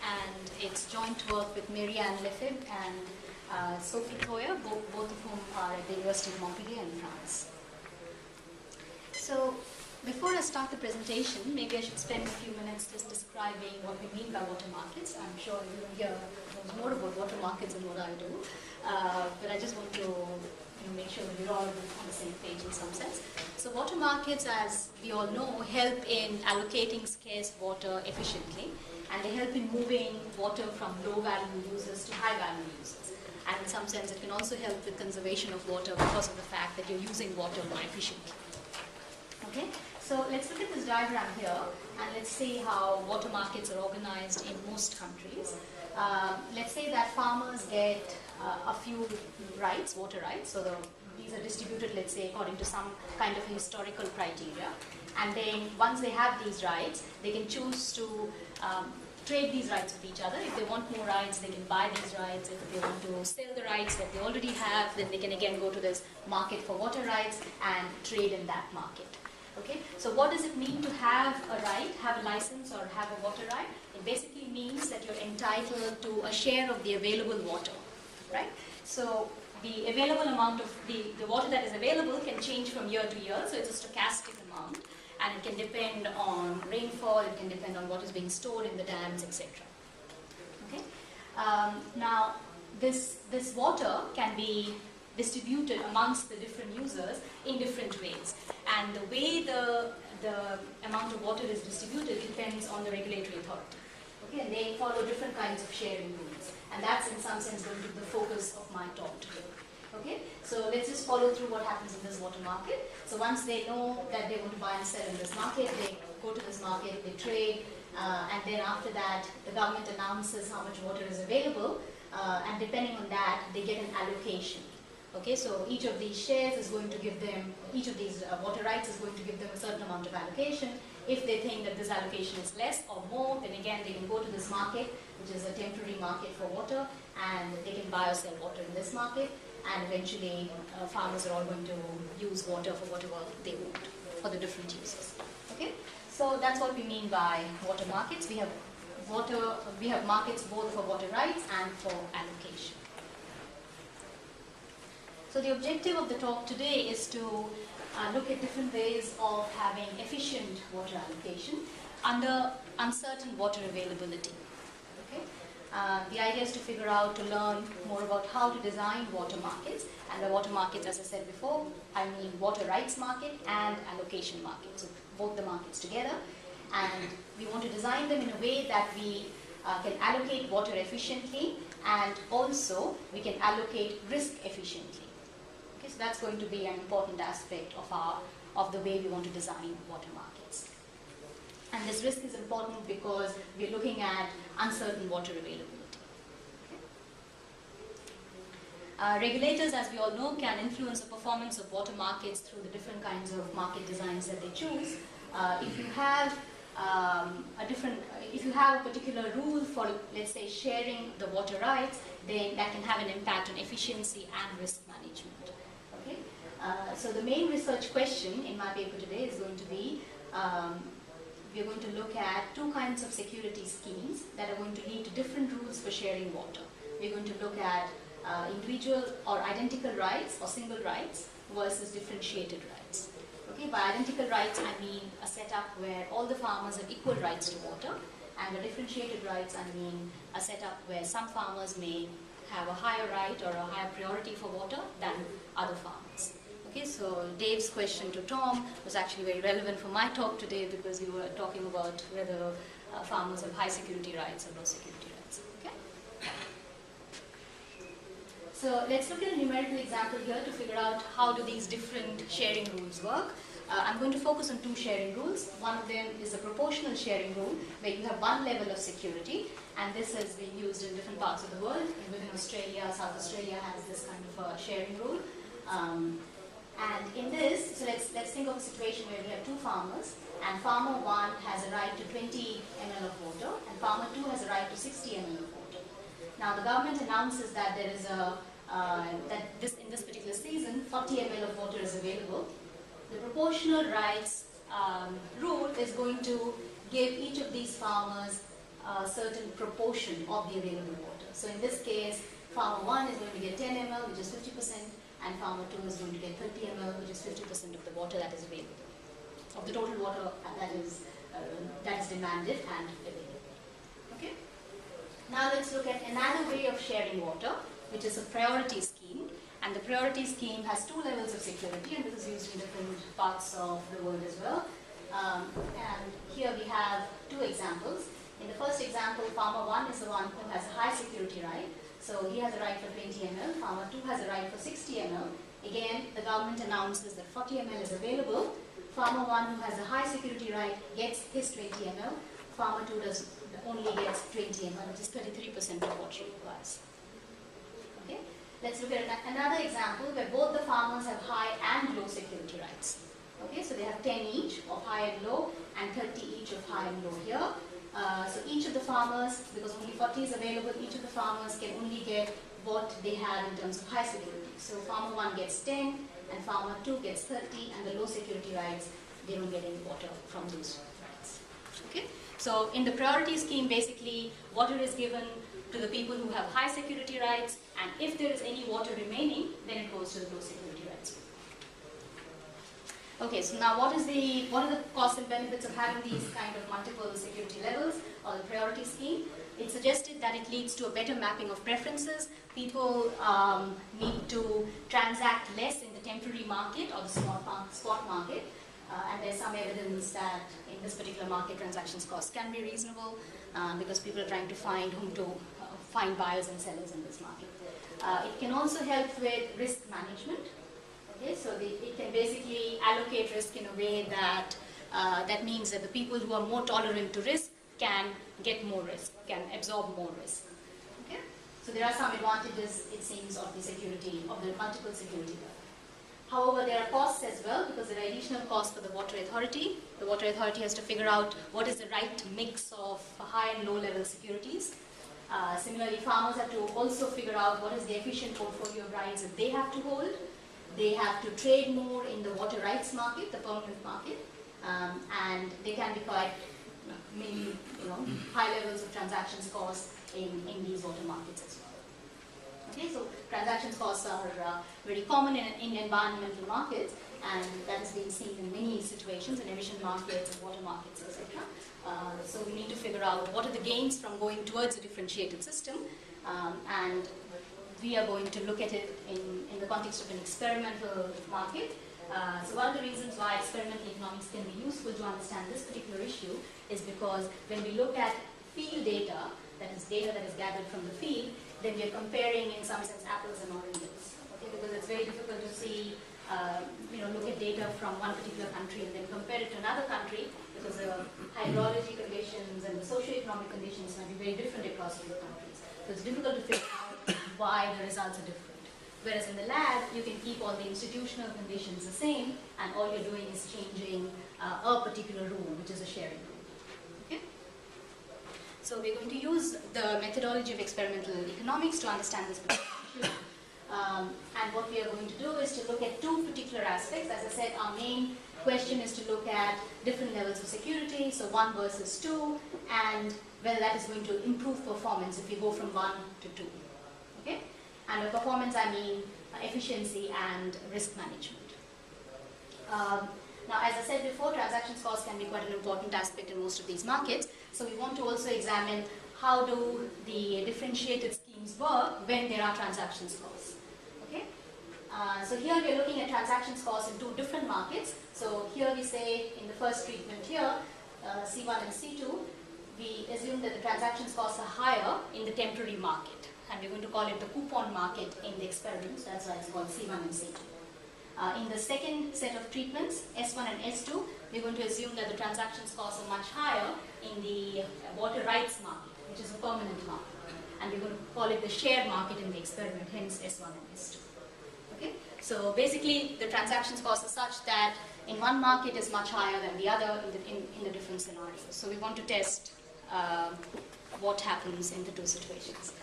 and it's joint work with Marianne Lefebvre and Sophie Thoyer, both of whom are at the University of Montpellier in France. So, before I start the presentation, maybe I should spend a few minutes just describing what we mean by water markets. I'm sure everyone here knows more about water markets than what I do, but I just want to make sure that we're all on the same page in some sense. So water markets, as we all know, help in allocating scarce water efficiently, and they help in moving water from low-value users to high-value users. And in some sense, it can also help with conservation of water because of the fact that you're using water more efficiently. Okay, so let's look at this diagram here, and let's see how water markets are organized in most countries. Let's say that farmers get a few rights, water rights, so these are distributed, let's say, according to some kind of historical criteria. And then once they have these rights, they can choose to trade these rights with each other. If they want more rights, they can buy these rights. If they want to sell the rights that they already have, then they can again go to this market for water rights and trade in that market. Okay, so what does it mean to have a right, have a license, or have a water right? It basically means that you're entitled to a share of the available water, right? So the available amount of the water that is available can change from year to year, so it's a stochastic amount, and it can depend on rainfall, it can depend on what is being stored in the dams, etc. Okay, now this water can be distributed amongst the different users in different ways, and the way the amount of water is distributed depends on the regulatory authority. Okay, and they follow different kinds of sharing rules, and that's in some sense going to be the focus of my talk today. Okay, so let's just follow through what happens in this water market. So once they know that they want to buy and sell in this market, they go to this market, they trade, and then after that, the government announces how much water is available, and depending on that, they get an allocation. Okay, so each of these shares is going to give them, each of these water rights is going to give them a certain amount of allocation. If they think that this allocation is less or more, then again they can go to this market, which is a temporary market for water, and they can buy or sell water in this market, and eventually farmers are all going to use water for whatever they want for the different uses. Okay, so that's what we mean by water markets. We have markets both for water rights and for allocation. So the objective of the talk today is to look at different ways of having efficient water allocation under uncertain water availability. Okay? The idea is to figure out, to learn more about how to design water markets. And by water markets, as I said before, I mean water rights market and allocation market. So both the markets together. And we want to design them in a way that we can allocate water efficiently, and also we can allocate risk efficiently. So that's going to be an important aspect of the way we want to design water markets. And this risk is important because we're looking at uncertain water availability. Okay? Regulators, as we all know, can influence the performance of water markets through the different kinds of market designs that they choose. If you have a particular rule for, let's say, sharing the water rights, then that can have an impact on efficiency and risk management. So the main research question in my paper today is going to be, we're going to look at two kinds of security schemes that are going to lead to different rules for sharing water. We're going to look at individual or identical rights or single rights versus differentiated rights. Okay, by identical rights I mean a setup where all the farmers have equal rights to water, and by differentiated rights I mean a setup where some farmers may have a higher right or a higher priority for water than other farmers. Okay, so Dave's question to Tom was actually very relevant for my talk today, because we were talking about whether farmers have high security rights or low security rights. Okay? So let's look at a numerical example here to figure out how do these different sharing rules work. I'm going to focus on two sharing rules. One of them is a proportional sharing rule, where you have one level of security, and this has been used in different parts of the world. Within Australia, South Australia has this kind of a sharing rule. And in this, so let's think of a situation where we have two farmers, and farmer 1 has a right to 20 ml of water, and farmer 2 has a right to 60 ml of water. Now the government announces that there is in this particular season, 40 ml of water is available. The proportional rights rule is going to give each of these farmers a certain proportion of the available water. So in this case, farmer 1 is going to get 10 ml, which is 50%, and farmer 2 is going to get 30 ml, which is 50% of the water that is available, of the total water that is demanded and available. Okay. Now let's look at another way of sharing water, which is a priority scheme. And the priority scheme has two levels of security, and this is used in different parts of the world as well. And here we have two examples. In the first example, farmer 1 is the one who has a high security right. So he has a right for 20 ml. Farmer 2 has a right for 60 ml. Again, the government announces that 40 ml is available. Farmer 1 who has a high security right gets his 20 ml. Farmer 2 only gets 20 ml, which is 33% of what she requires. Okay? Let's look at another example where both the farmers have high and low security rights. Okay, so they have 10 each of high and low, and 30 each of high and low here. So each of the farmers, because only 40 is available, each of the farmers can only get what they have in terms of high security. So farmer 1 gets 10, and farmer 2 gets 30, and the low security rights, they don't get any water from those rights. Okay? So in the priority scheme, basically, water is given to the people who have high security rights, and if there is any water remaining, then it goes to the low security rights. Okay, so now what are the costs and benefits of having these kind of multiple security levels or the priority scheme? It suggested that it leads to a better mapping of preferences. People need to transact less in the temporary market or the spot market. And there's some evidence that in this particular market, transactions costs can be reasonable because people are trying to find find buyers and sellers in this market. It can also help with risk management. Okay, so it can basically allocate risk in a way that that means that the people who are more tolerant to risk can get more risk, can absorb more risk. Okay, so there are some advantages, it seems, of the security of the multiple security level. However, there are costs as well, because there are additional costs for the water authority. The water authority has to figure out what is the right mix of high and low level securities. Similarly, farmers have to also figure out what is the efficient portfolio of rights that they have to hold. They have to trade more in the water rights market, the permanent market, and they can be quite maybe high levels of transactions costs in these water markets as well. Okay, so transactions costs are very common in environmental markets, and that has been seen in many situations, in emission markets and water markets, etc. So we need to figure out what are the gains from going towards a differentiated system, and we are going to look at it in the context of an experimental market. So one of the reasons why experimental economics can be useful to understand this particular issue is because when we look at field data, that is data that is gathered from the field, then we are comparing in some sense apples and oranges. Okay, because it's very difficult to see, look at data from one particular country and then compare it to another country, because the hydrology conditions and the socio-economic conditions might be very different across different countries. So it's difficult to figure out why the results are different. Whereas in the lab, you can keep all the institutional conditions the same, and all you're doing is changing a particular rule, which is a sharing rule. Okay? So we're going to use the methodology of experimental economics to understand this particular issue. And what we are going to do is to look at two particular aspects. As I said, our main question is to look at different levels of security, so 1 versus 2, and whether that is going to improve performance if we go from 1 to 2. Okay? And by performance, I mean efficiency and risk management. Now, as I said before, transactions costs can be quite an important aspect in most of these markets. So we want to also examine how do the differentiated schemes work when there are transactions costs. Okay? So here we are looking at transactions costs in two different markets. So here we say in the first treatment here, C1 and C2, we assume that the transactions costs are higher in the temporary market. And we're going to call it the coupon market in the experiment. So that's why it's called C1 and C2. In the second set of treatments, S1 and S2, we're going to assume that the transactions costs are much higher in the water rights market, which is a permanent market. And we're going to call it the share market in the experiment, hence S1 and S2. Okay? So basically, the transactions costs are such that in one market is much higher than the other in the different scenarios. So we want to test what happens in the two situations.